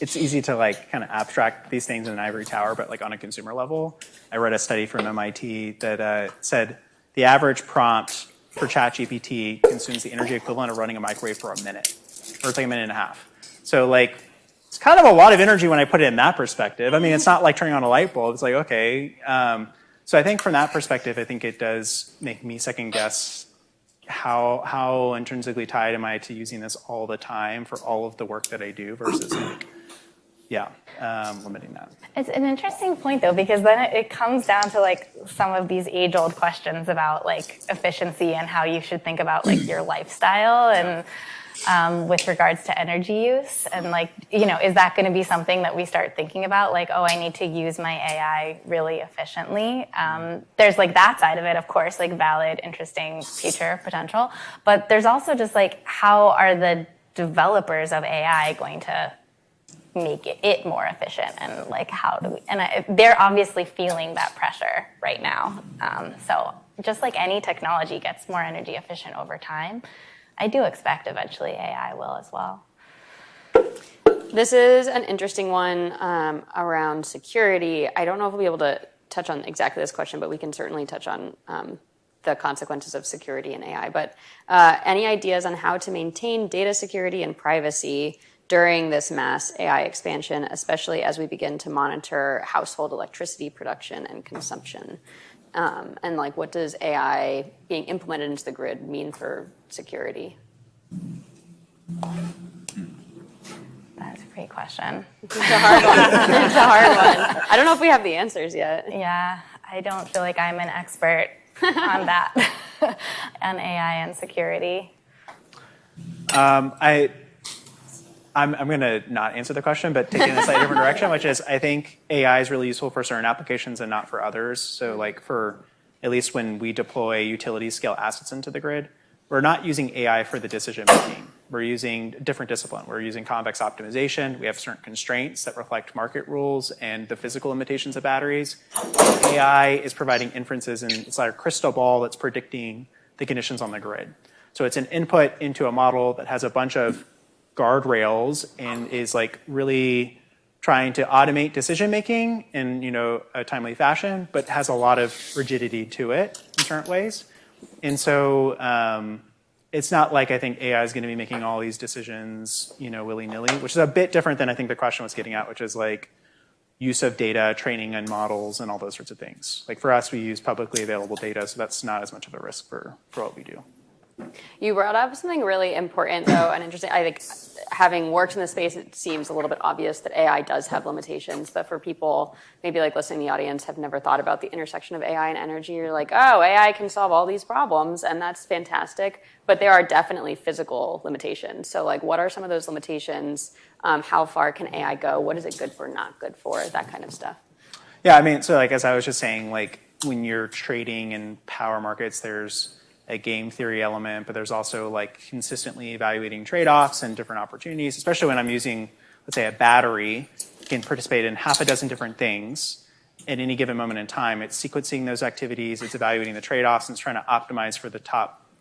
It's easy to kind of abstract these things in an ivory tower, but on a consumer level, I read a study from MIT that said the average prompt for ChatGPT consumes the energy equivalent of running a microwave for a minute, or it's a minute and a half. So it's kind of a lot of energy when I put it in that perspective. I mean, it's not like turning on a light bulb. It's okay. So I think from that perspective, I think it does make me second guess how intrinsically tied am I to using this all the time for all of the work that I do versus limiting that. It's an interesting point, though, because then it comes down to some of these age-old questions about efficiency and how you should think about your lifestyle and with regards to energy use. And is that going to be something that we start thinking about? I need to use my AI really efficiently. There's that side of it, of course, valid, interesting future potential. But there's also just how are the developers of AI going to make it more efficient, and how do we, and they're obviously feeling that pressure right now. So just like any technology gets more energy efficient over time, I do expect eventually AI will as well. This is an interesting one around security. I don't know if we'll be able to touch on exactly this question, but we can certainly touch on the consequences of security in AI. But any ideas on how to maintain data security and privacy during this mass AI expansion, especially as we begin to monitor household electricity production and consumption? And what does AI being implemented into the grid mean for security? That's a great question. It's a hard one. It's a hard one. I don't know if we have the answers yet. Yeah, I don't feel like I'm an expert on that, on AI and security. I'm going to not answer the question, but take it in a slightly different direction, which is I think AI is really useful for certain applications and not for others. So for at least when we deploy utility scale assets into the grid, we're not using AI for the decision making. We're using a different discipline. We're using convex optimization. We have certain constraints that reflect market rules and the physical limitations of batteries. AI is providing inferences, and it's like a crystal ball that's predicting the conditions on the grid. So it's an input into a model that has a bunch of guardrails and is really trying to automate decision making in a timely fashion, but has a lot of rigidity to it in certain ways. And so it's not like I think AI is going to be making all these decisions willy-nilly, which is a bit different than I think the question was getting at, which is use of data, training and models, and all those sorts of things. For us, we use publicly available data, so that's not as much of a risk for what we do. You brought up something really important, though, and interesting. I think having worked in the space, it seems a little bit obvious that AI does have limitations. But for people maybe listening to the audience have never thought about the intersection of AI and energy, you're oh, AI can solve all these problems, and that's fantastic. But there are definitely physical limitations. So what are some of those limitations? How far can AI go? What is it good for, not good for? That kind of stuff. Yeah, I mean, so as I was just saying, when you're trading in power markets, there's a game theory element, but there's also consistently evaluating trade-offs and different opportunities, especially when I'm using, let's say, a battery can participate in half a dozen different things at any given moment in time. It's sequencing those activities, it's evaluating the trade-offs, and it's trying to optimize for the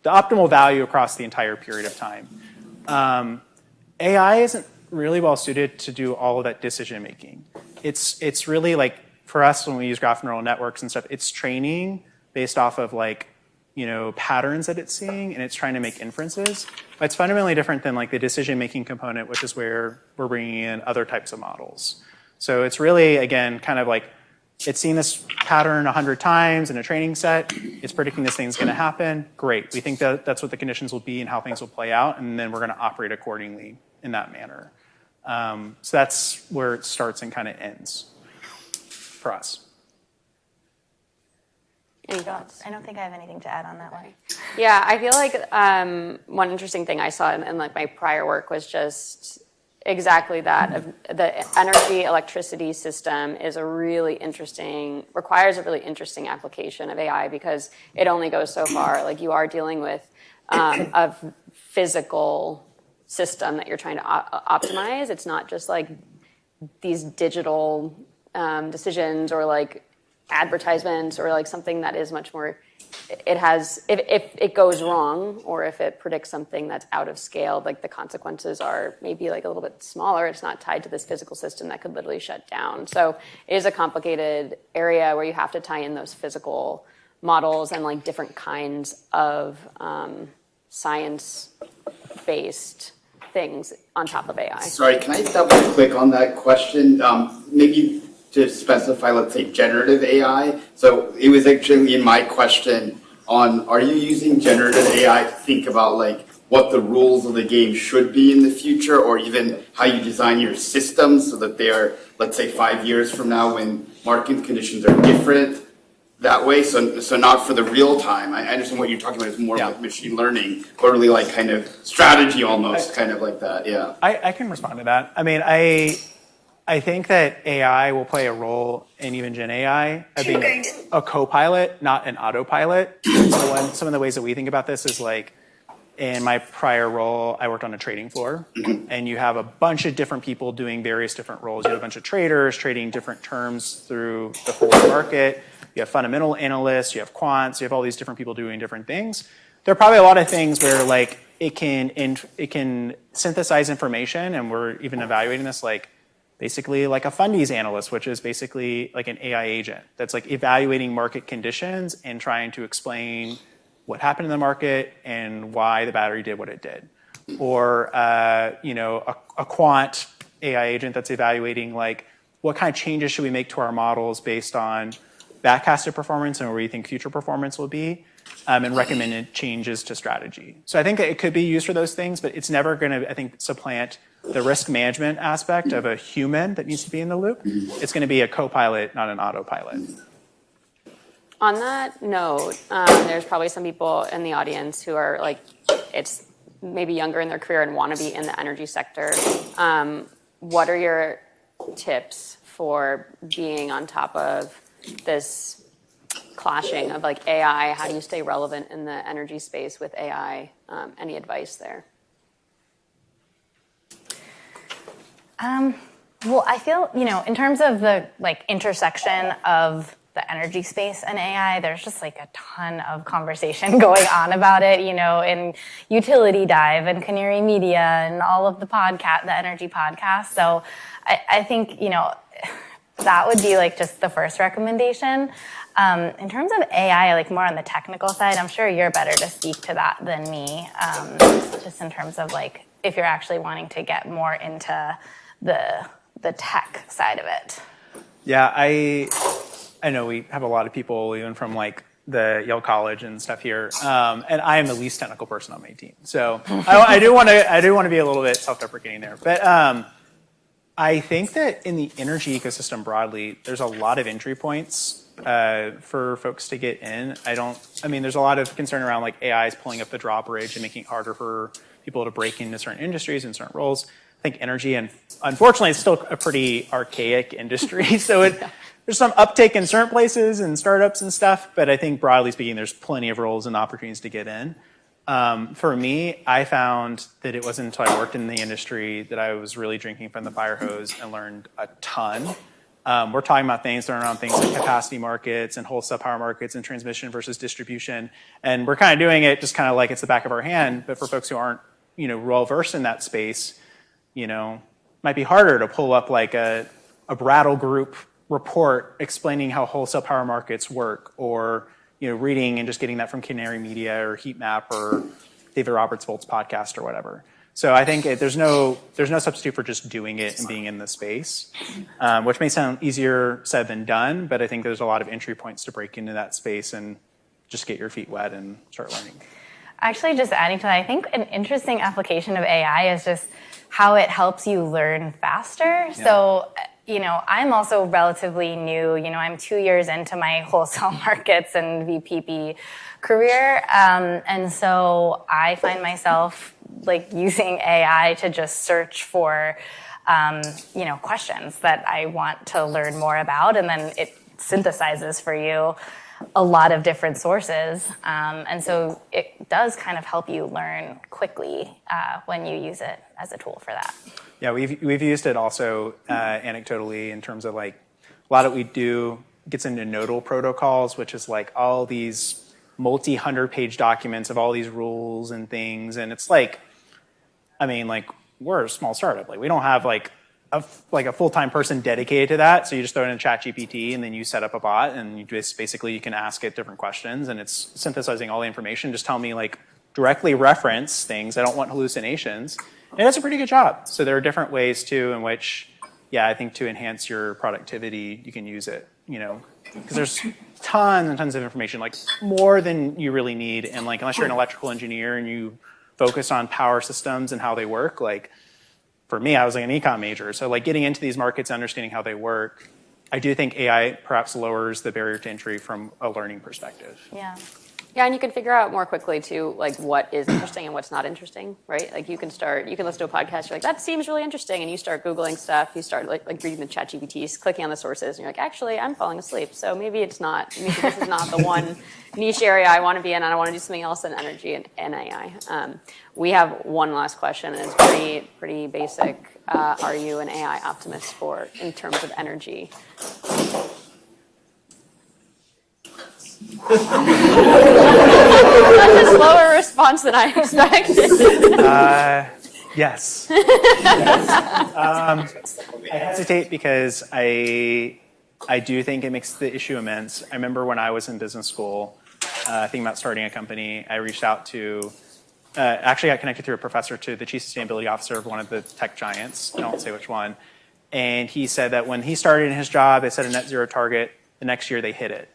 optimal value across the entire period of time. AI isn't really well suited to do all of that decision making. It's really for us when we use graph neural networks and stuff, it's training based off of patterns that it's seeing, and it's trying to make inferences. But it's fundamentally different than the decision-making component, which is where we're bringing in other types of models. So it's really, again, kind of it's seen this pattern 100 times in a training set. It's predicting this thing's going to happen. Great. We think that that's what the conditions will be and how things will play out, and then we're going to operate accordingly in that manner. So that's where it starts and kind of ends for us. Any thoughts? I don't think I have anything to add on that one. Yeah, I feel one interesting thing I saw in my prior work was just exactly that. The energy electricity system is requires a really interesting application of AI because it only goes so far. You are dealing with a physical system that you're trying to optimize. It's not just these digital decisions or like advertisements or like something that is much more, it has, if it goes wrong or if it predicts something that's out of scale, like the consequences are maybe like a little bit smaller. It's not tied to this physical system that could literally shut down. So it is a complicated area where you have to tie in those physical models and like different kinds of science-based things on top of AI. Sorry, can I double click on that question? Maybe to specify, let's say, generative AI. So it was actually in my question on, are you using generative AI to think about like what the rules of the game should be in the future, or even how you design your systems so that they are, let's say, 5 years from now when market conditions are different that way? So not for the real time. I understand what you're talking about is more like machine learning, or really like kind of strategy almost, kind of like that. Yeah. I can respond to that. I mean, I think that AI will play a role in even Gen AI of being a co-pilot, not an autopilot. So some of the ways that we think about this is like, in my prior role, I worked on a trading floor, and you have a bunch of different people doing various different roles. You have a bunch of traders trading different terms through the forward market. You have fundamental analysts, you have quants, you have all these different people doing different things. There are probably a lot of things where like it can synthesize information, and we're even evaluating this like basically like a fundies analyst, which is basically like an AI agent that's like evaluating market conditions and trying to explain what happened in the market and why the battery did what it did. Or a quant AI agent that's evaluating like what kind of changes should we make to our models based on backcasted performance and where we think future performance will be, and recommended changes to strategy. So I think it could be used for those things, but it's never going to, I think, supplant the risk management aspect of a human that needs to be in the loop. It's going to be a co-pilot, not an autopilot. On that note, there's probably some people in the audience who are like, it's maybe younger in their career and want to be in the energy sector. What are your tips for being on top of this clashing of like AI? How do you stay relevant in the energy space with AI? Any advice there? Well, I feel, in terms of the like intersection of the energy space and AI, there's just like a ton of conversation going on about it, in Utility Dive and Canary Media and all of the energy podcasts. So I think, that would be like just the first recommendation. In terms of AI, like more on the technical side, I'm sure you're better to speak to that than me. Just in terms of like, if you're actually wanting to get more into the tech side of it. Yeah, I know we have a lot of people even from like the Yale College and stuff here, and I am the least technical person on my team. So I do want to be a little bit self-deprecating there, but I think that in the energy ecosystem broadly, there's a lot of entry points for folks to get in. There's a lot of concern around like AI is pulling up the drawbridge and making it harder for people to break into certain industries and certain roles. I think energy, and unfortunately, it's still a pretty archaic industry. So there's some uptake in certain places and startups and stuff, but I think broadly speaking, there's plenty of roles and opportunities to get in. For me, I found that it wasn't until I worked in the industry that I was really drinking from the fire hose and learned a ton. We're talking about things around things like capacity markets and wholesale power markets and transmission versus distribution. And we're kind of doing it just kind of like it's the back of our hand. But for folks who aren't, well versed in that space, might be harder to pull up like a Brattle Group report explaining how wholesale power markets work, or reading and just getting that from Canary Media or Heat Map or David Roberts Volt's podcast or whatever. So I think there's no substitute for just doing it and being in the space, which may sound easier said than done, but I think there's a lot of entry points to break into that space and just get your feet wet and start learning. Actually, just adding to that, I think an interesting application of AI is just how it helps you learn faster. Yeah. So, I'm also relatively new. I'm 2 years into my wholesale markets and VPP career. And so I find myself like using AI to just search for, questions that I want to learn more about. And then it synthesizes for you a lot of different sources. And so it does kind of help you learn quickly when you use it as a tool for that. Yeah, we've used it also anecdotally in terms of like A lot of what we do gets into nodal protocols, which is like all these multi-100-page documents of all these rules and things. And it's like, I mean, like, we're a small startup. Like, we don't have like a full-time person dedicated to that. So you just throw it in ChatGPT and then you set up a bot and you just basically you can ask it different questions and it's synthesizing all the information. Just tell me like directly reference things. I don't want hallucinations. And it does a pretty good job. So there are different ways too in which, yeah, I think to enhance your productivity, you can use it, you know, because there's tons and tons of information, like more than you really need. And like, unless you're an electrical engineer and you focus on power systems and how they work, like for me, I was like an econ major. So like getting into these markets, understanding how they work, I do think AI perhaps lowers the barrier to entry from a learning perspective. Yeah. Yeah, and you can figure out more quickly too, like what is interesting and what's not interesting, right? Like you can listen to a podcast, you're like, that seems really interesting, and you start Googling stuff, you start like reading the ChatGPTs, clicking on the sources, and you're like, actually, I'm falling asleep, so maybe this is not the one niche area I want to be in, and I want to do something else in energy and AI. We have one last question, and it's pretty basic. Are you an AI optimist in terms of energy? Much a slower response than I expected. Yes. I hesitate because I do think it makes the issue immense. I remember when I was in business school, thinking about starting a company, I reached out to, actually got connected through a professor to the chief sustainability officer of one of the tech giants, I won't say which one, and he said that when he started in his job, they set a net zero target, the next year they hit it.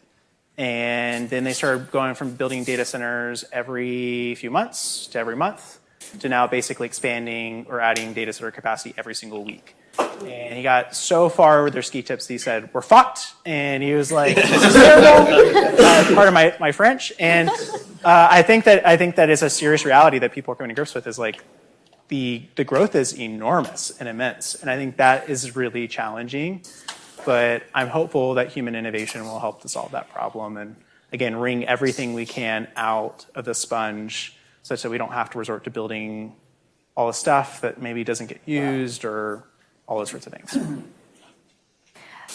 And then they started going from building data centers every few months to every month to now basically expanding or adding data center capacity every single week. And he got so far with their ski tips, he said, we're fucked. And he was like, this is terrible. Part of my French. And I think that is a serious reality that people are coming to grips with is like the growth is enormous and immense. And I think that is really challenging. But I'm hopeful that human innovation will help to solve that problem and, again, wring everything we can out of the sponge such that we don't have to resort to building all the stuff that maybe doesn't get used or all those sorts of things.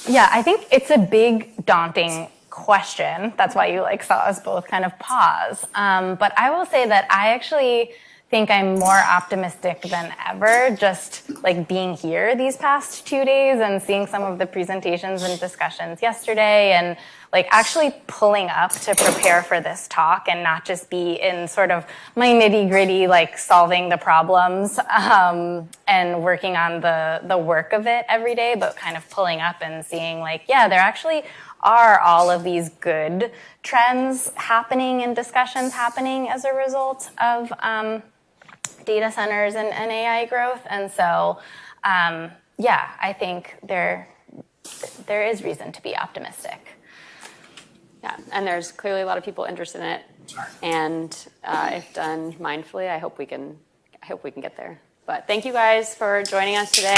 Yeah, I think it's a big, daunting question. That's why you saw us both kind of pause. But I will say that I actually think I'm more optimistic than ever, just being here these past 2 days and seeing some of the presentations and discussions yesterday and actually pulling up to prepare for this talk and not just be in sort of my nitty-gritty, solving the problems and working on the work of it every day, but kind of pulling up and seeing yeah, there actually are all of these good trends happening and discussions happening as a result of data centers and AI growth. And so, yeah, I think there is reason to be optimistic. Yeah, and there's clearly a lot of people interested in it. And if done mindfully, I hope we can get there. But thank you guys for joining us today.